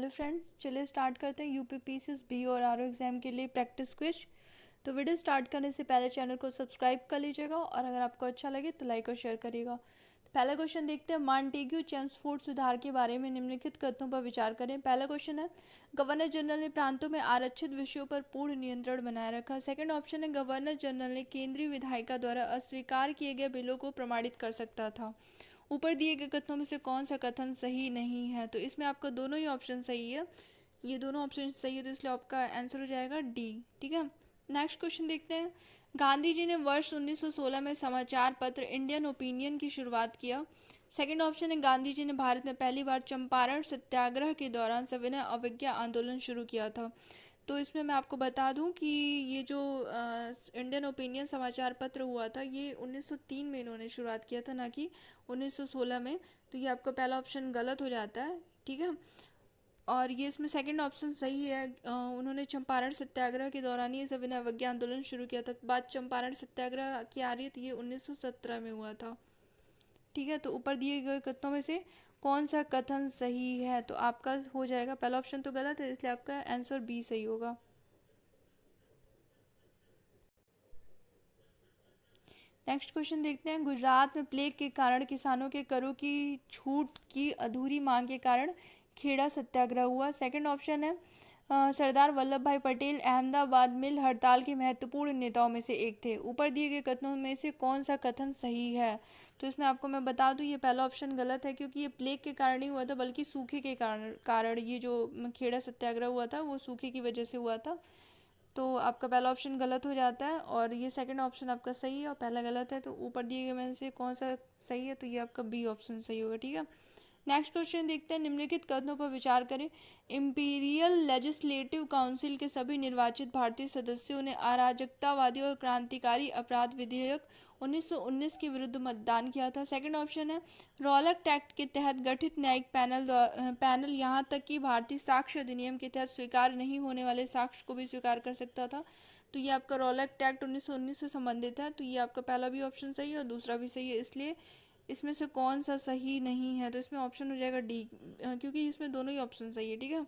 Friends, चलिए start करते हैं यूपीपीसीएस बी और आरओ एग्जाम के लिए प्रैक्टिस क्विज। तो वीडियो स्टार्ट करने से पहले चैनल को सब्सक्राइब कर लीजिएगा और अगर आपको अच्छा लगे तो लाइक और शेयर करिएगा। तो पहला क्वेश्चन देखते हैं, मॉन्टेग्यू चेम्सफोर्ड सुधार के बारे में निम्नलिखित कथनों पर विचार करें। पहला क्वेश्चन है, गवर्नर जनरल ने प्रांतों में आरक्षित विषयों पर पूर्ण नियंत्रण बनाए रखा। सेकंड ऑप्शन है, गवर्नर जनरल ने केंद्रीय विधायिका द्वारा अस्वीकार किए गए बिलों को प्रमाणित कर सकता था। ऊपर दिए गए कथनों में से कौन सा कथन सही नहीं है? तो इसमें आपका दोनों ही ऑप्शन सही है, ये दोनों ऑप्शन सही है, तो इसलिए आपका आंसर हो जाएगा डी। ठीक है, नेक्स्ट क्वेश्चन देखते हैं, गांधी जी ने वर्ष 1916 में समाचार पत्र इंडियन ओपिनियन की शुरुआत किया। सेकंड ऑप्शन है, गांधी जी ने भारत में पहली बार चंपारण सत्याग्रह के दौरान सविनय अवज्ञा आंदोलन शुरू किया था। तो इसमें मैं आपको बता दूं कि ये जो इंडियन ओपिनियन समाचार पत्र हुआ था, ये 1903 में इन्होंने शुरुआत किया था, ना कि 1916 में। तो ये आपका पहला ऑप्शन गलत हो जाता है। ठीक है, और ये इसमें सेकंड ऑप्शन सही है। उन्होंने चंपारण सत्याग्रह के दौरान ही सविनय अवज्ञा आंदोलन शुरू किया था। बात चंपारण सत्याग्रह की आ रही है, तो ये 1917 में हुआ था। ठीक है, तो ऊपर दिए गए कथनों में से कौन सा कथन सही है? तो आपका हो जाएगा, पहला ऑप्शन तो गलत है, इसलिए आपका आंसर बी सही होगा। नेक्स्ट क्वेश्चन देखते हैं, गुजरात में प्लेग के कारण किसानों के करों की छूट की अधूरी मांग के कारण खेड़ा सत्याग्रह हुआ। सेकंड ऑप्शन है, सरदार वल्लभ भाई पटेल अहमदाबाद मिल हड़ताल के महत्वपूर्ण नेताओं में से एक थे। ऊपर दिए गए कथनों में से कौन सा कथन सही है? तो इसमें आपको मैं बता दूं, ये पहला ऑप्शन गलत है, क्योंकि ये प्लेग के कारण नहीं हुआ था, बल्कि सूखे के कारण ये जो खेड़ा सत्याग्रह हुआ था वो सूखे की वजह से हुआ था। तो आपका पहला ऑप्शन गलत हो जाता है और ये सेकंड ऑप्शन आपका सही है और पहला गलत है। तो ऊपर दिए गए में से कौन सा सही है? तो ये आपका बी ऑप्शन सही होगा। ठीक है, नेक्स्ट क्वेश्चन देखते हैं, निम्नलिखित कथनों पर विचार करें। इंपीरियल लेजिस्लेटिव काउंसिल के सभी निर्वाचित भारतीय सदस्यों ने अराजकतावादी और क्रांतिकारी अपराध विधेयक 1919 के विरुद्ध मतदान किया था। सेकंड ऑप्शन है, रॉलक एक्ट के तहत गठित न्यायिक पैनल यहाँ तक कि भारतीय साक्ष्य अधिनियम के तहत स्वीकार नहीं होने वाले साक्ष्य को भी स्वीकार कर सकता था। तो ये आपका रॉलक एक्ट 1919 से संबंधित है, तो ये आपका पहला भी ऑप्शन सही है और दूसरा भी सही है, इसलिए इसमें से कौन सा सही नहीं है? तो इसमें ऑप्शन हो जाएगा डी, क्योंकि इसमें दोनों ही ऑप्शन सही है। ठीक है,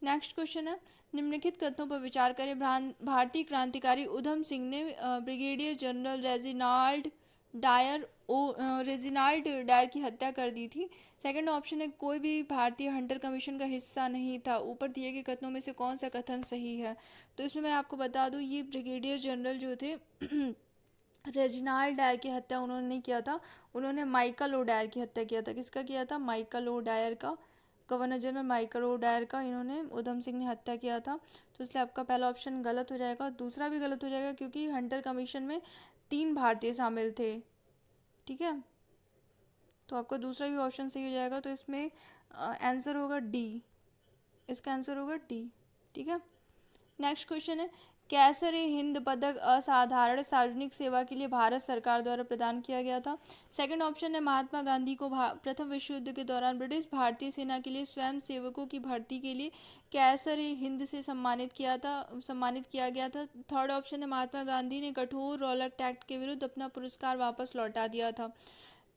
नेक्स्ट क्वेश्चन है, निम्नलिखित कथनों पर विचार करें। भारतीय क्रांतिकारी उधम सिंह ने ब्रिगेडियर जनरल रेजिनाल्ड डायर की हत्या कर दी थी। सेकंड ऑप्शन है, कोई भी भारतीय हंटर कमीशन का हिस्सा नहीं था। ऊपर दिए गए कथनों में से कौन सा कथन सही है? तो इसमें मैं आपको बता दूं, ये ब्रिगेडियर जनरल जो थे रेजिनाल्ड डायर की हत्या उन्होंने नहीं किया था, उन्होंने माइकल ओ डायर की हत्या किया था। किसका किया था? माइकल ओ डायर का, governor general Michael O Dwyer का इन्होंने उधम सिंह ने हत्या किया था। तो इसलिए आपका पहला ऑप्शन गलत हो जाएगा, दूसरा भी गलत हो जाएगा, क्योंकि हंटर कमीशन में 3 भारतीय शामिल थे। ठीक है, तो आपका दूसरा भी ऑप्शन सही हो जाएगा, तो इसमें आंसर होगा डी, इसका आंसर होगा डी। ठीक है, नेक्स्ट क्वेश्चन है, कैसर ए हिंद पदक असाधारण सार्वजनिक सेवा के लिए भारत सरकार द्वारा प्रदान किया गया था। सेकंड ऑप्शन है, महात्मा गांधी को प्रथम विश्व युद्ध के दौरान ब्रिटिश भारतीय सेना के लिए स्वयं सेवकों की भर्ती के लिए कैसर ए हिंद से सम्मानित किया गया था। थर्ड ऑप्शन है, महात्मा गांधी ने कठोर रॉलक एक्ट के विरुद्ध अपना पुरस्कार वापस लौटा दिया था।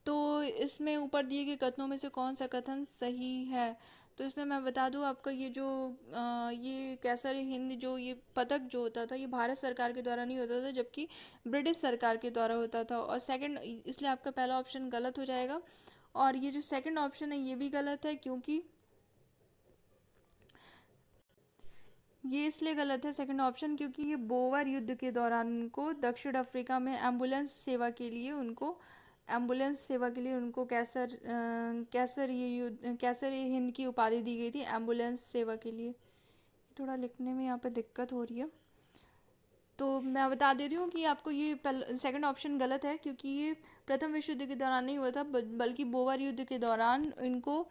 तो इसमें ऊपर दिए गए कथनों में से कौन सा कथन सही है? तो इसमें मैं बता दूं, आपका ये जो ये कैसर हिंद जो ये पदक जो होता था, ये भारत सरकार के द्वारा नहीं होता था, जबकि ब्रिटिश सरकार के द्वारा होता था। और सेकंड, इसलिए आपका पहला ऑप्शन गलत हो जाएगा और ये जो सेकंड ऑप्शन है ये भी गलत है, क्योंकि ये इसलिए गलत है सेकंड ऑप्शन, क्योंकि ये बोअर युद्ध के दौरान उनको दक्षिण अफ्रीका में एम्बुलेंस सेवा के लिए उनको कैसर ये हिंद की उपाधि दी गई थी एम्बुलेंस सेवा के लिए। थोड़ा लिखने में यहाँ पे दिक्कत हो रही है, तो मैं बता दे रही हूँ कि आपको ये सेकंड ऑप्शन गलत है, क्योंकि ये प्रथम विश्व युद्ध के दौरान नहीं हुआ था, बल्कि बोअर युद्ध के दौरान इनको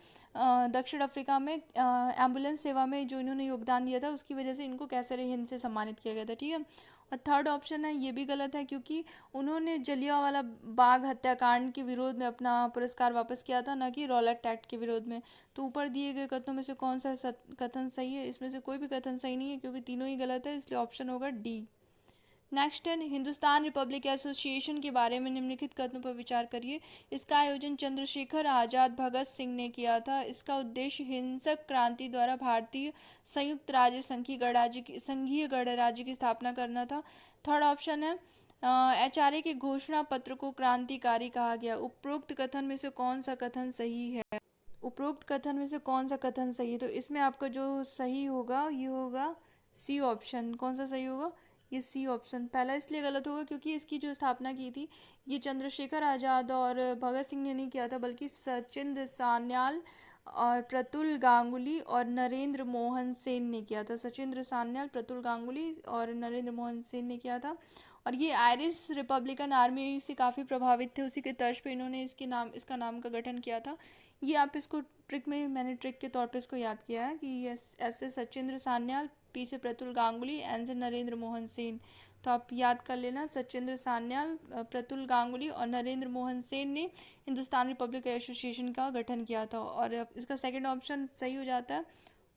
दक्षिण अफ्रीका में एम्बुलेंस सेवा में जो इन्होंने योगदान दिया था, उसकी वजह से इनको कैसर हिंद से सम्मानित किया गया था। ठीक है, और थर्ड ऑप्शन है ये भी गलत है, क्योंकि उन्होंने जलियांवाला बाग हत्याकांड के विरोध में अपना पुरस्कार वापस किया था, न कि रॉलक एक्ट के विरोध में। तो ऊपर दिए गए कथनों में से कौन सा कथन सही है? इसमें से कोई भी कथन सही नहीं है, क्योंकि तीनों ही गलत है, इसलिए ऑप्शन होगा डी। नेक्स्ट है हिंदुस्तान रिपब्लिक एसोसिएशन के बारे में निम्नलिखित कथनों पर विचार करिए। इसका आयोजन चंद्रशेखर आजाद भगत सिंह ने किया था। इसका उद्देश्य हिंसक क्रांति द्वारा भारतीय संयुक्त राज्य संघीय गणराज्य की स्थापना करना था। थर्ड ऑप्शन है एचआरए के घोषणा पत्र को क्रांतिकारी कहा गया। उपरोक्त कथन में से कौन सा कथन सही है? उपरोक्त कथन में से कौन सा कथन सही है? तो इसमें आपका जो सही होगा ये होगा सी ऑप्शन। कौन सा सही होगा? ये सी ऑप्शन। पहला इसलिए गलत होगा क्योंकि इसकी जो स्थापना की थी ये चंद्रशेखर आज़ाद और भगत सिंह ने नहीं किया था, बल्कि सचिंद्र सान्याल और प्रतुल गांगुली और नरेंद्र मोहन सेन ने किया था। सचिंद्र सान्याल, प्रतुल गांगुली और नरेंद्र मोहन सेन ने किया था। और ये आयरिश रिपब्लिकन आर्मी से काफ़ी प्रभावित थे, उसी के तर्ज पे इन्होंने इसका नाम का गठन किया था। ये आप इसको मैंने ट्रिक के तौर पे इसको याद किया है कि एस से सचिंद्र सान्याल, पी से प्रतुल गांगुली, एन से नरेंद्र मोहन सेन। तो आप याद कर लेना, सचिंद्र सान्याल, प्रतुल गांगुली और नरेंद्र मोहन सेन ने हिंदुस्तान रिपब्लिक एसोसिएशन का गठन किया था। और इसका सेकंड ऑप्शन सही हो जाता है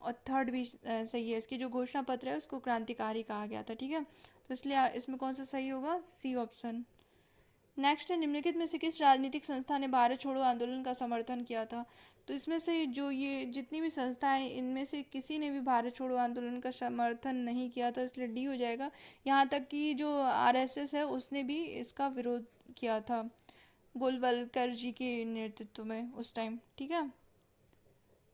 और थर्ड भी सही है। इसकी जो घोषणा पत्र है उसको क्रांतिकारी कहा गया था। ठीक है, तो इसलिए इसमें कौन सा सही होगा? C option. नेक्स्ट है निम्नलिखित में से किस राजनीतिक संस्था ने भारत छोड़ो आंदोलन का समर्थन किया था? तो इसमें से जो ये जितनी भी संस्थाएं इनमें से किसी ने भी भारत छोड़ो आंदोलन का समर्थन नहीं किया था, इसलिए डी हो जाएगा। यहाँ तक कि जो आरएसएस है उसने भी इसका विरोध किया था गोलवलकर जी के नेतृत्व में उस टाइम। ठीक है,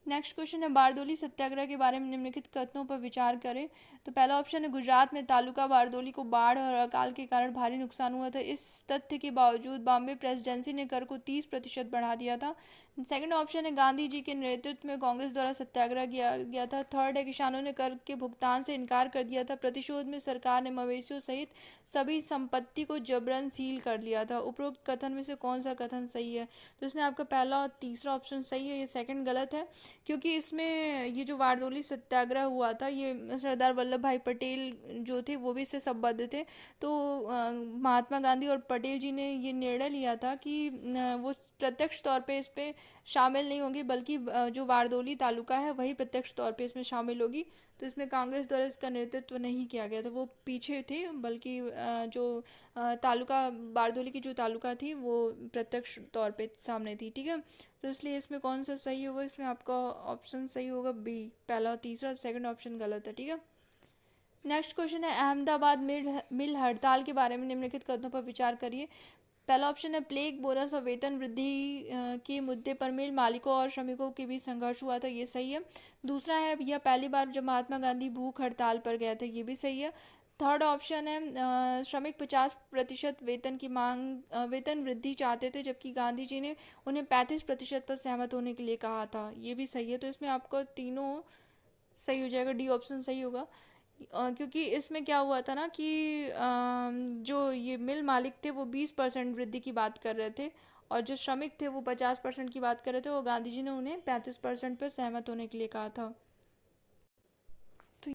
नेक्स्ट क्वेश्चन है बारदोली सत्याग्रह के बारे में निम्नलिखित कथनों पर विचार करें। तो पहला ऑप्शन है गुजरात में तालुका बारदोली को बाढ़ और अकाल के कारण भारी नुकसान हुआ था। इस तथ्य के बावजूद बॉम्बे प्रेसिडेंसी ने कर को 30% बढ़ा दिया था। सेकंड ऑप्शन है गांधी जी के नेतृत्व में कांग्रेस द्वारा सत्याग्रह किया गया था। थर्ड है किसानों ने कर के भुगतान से इनकार कर दिया था। प्रतिशोध में सरकार ने मवेशियों सहित सभी संपत्ति को जबरन सील कर लिया था। उपरोक्त कथन में से कौन सा कथन सही है? तो इसमें आपका पहला और तीसरा ऑप्शन सही है, ये सेकंड गलत है। क्योंकि इसमें ये जो बारदोली सत्याग्रह हुआ था ये सरदार वल्लभ भाई पटेल जो थे वो भी इससे संबद्ध थे। तो महात्मा गांधी और पटेल जी ने ये निर्णय लिया था कि वो प्रत्यक्ष तौर पे इस पे शामिल नहीं होंगे, बल्कि जो बारदोली तालुका है वही प्रत्यक्ष तौर पे इसमें शामिल होगी। तो इसमें कांग्रेस द्वारा इसका नेतृत्व नहीं किया गया था, वो पीछे थे, बल्कि जो तालुका बारदोली की जो तालुका थी वो प्रत्यक्ष तौर पे सामने थी। ठीक है, तो इसलिए इसमें कौन सा सही होगा? इसमें आपका ऑप्शन सही होगा बी, पहला और तीसरा। सेकंड ऑप्शन गलत है। ठीक है, नेक्स्ट क्वेश्चन है अहमदाबाद मिल हड़ताल के बारे में निम्नलिखित कथनों पर विचार करिए। पहला ऑप्शन है प्लेग, बोनस और वेतन वृद्धि के मुद्दे पर मिल मालिकों और श्रमिकों के बीच संघर्ष हुआ था, ये सही है। दूसरा है यह पहली बार जब महात्मा गांधी भूख हड़ताल पर गए थे, ये भी सही है। थर्ड ऑप्शन है श्रमिक 50% वेतन वृद्धि चाहते थे, जबकि गांधी जी ने उन्हें 35% पर सहमत होने के लिए कहा था, ये भी सही है। तो इसमें आपको तीनों सही हो जाएगा, डी ऑप्शन सही होगा। क्योंकि इसमें क्या हुआ था ना कि जो ये मिल मालिक थे वो 20% वृद्धि की बात कर रहे थे, और जो श्रमिक थे वो 50% की बात कर रहे थे, और गांधी जी ने उन्हें 35% पर सहमत होने के लिए कहा था।